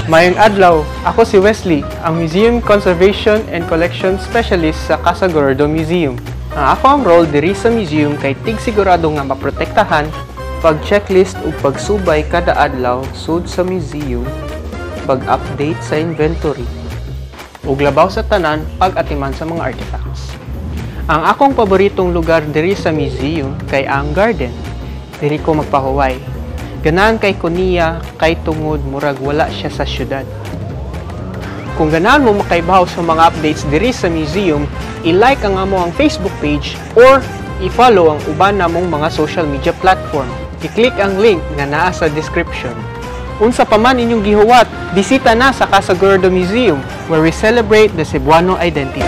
Mayong adlaw, ako si Wesley, ang Museum Conservation and Collection Specialist sa Casa Gordo Museum. Ang akong role diri sa museum kay tigsigurado nga maprotektahan, pag-checklist ug pagsubay kada adlaw sud sa museum, pag-update sa inventory, ug labaw sa tanan pag-atiman sa mga artifacts. Ang akong paboritong lugar diri sa museum kay ang garden. Diri ko magpahuway. Ganahan kay kuniya, kay tungod murag wala siya sa syudad. Kung ganahan mo makaibaw sa mga updates diri sa museum, i-like ang among Facebook page or i-follow ang uban namong mga social media platform. I-click ang link nga naa sa description. Unsa pa man inyong gihuwat, bisita na sa Casa Gordo Museum where we celebrate the Cebuano identity.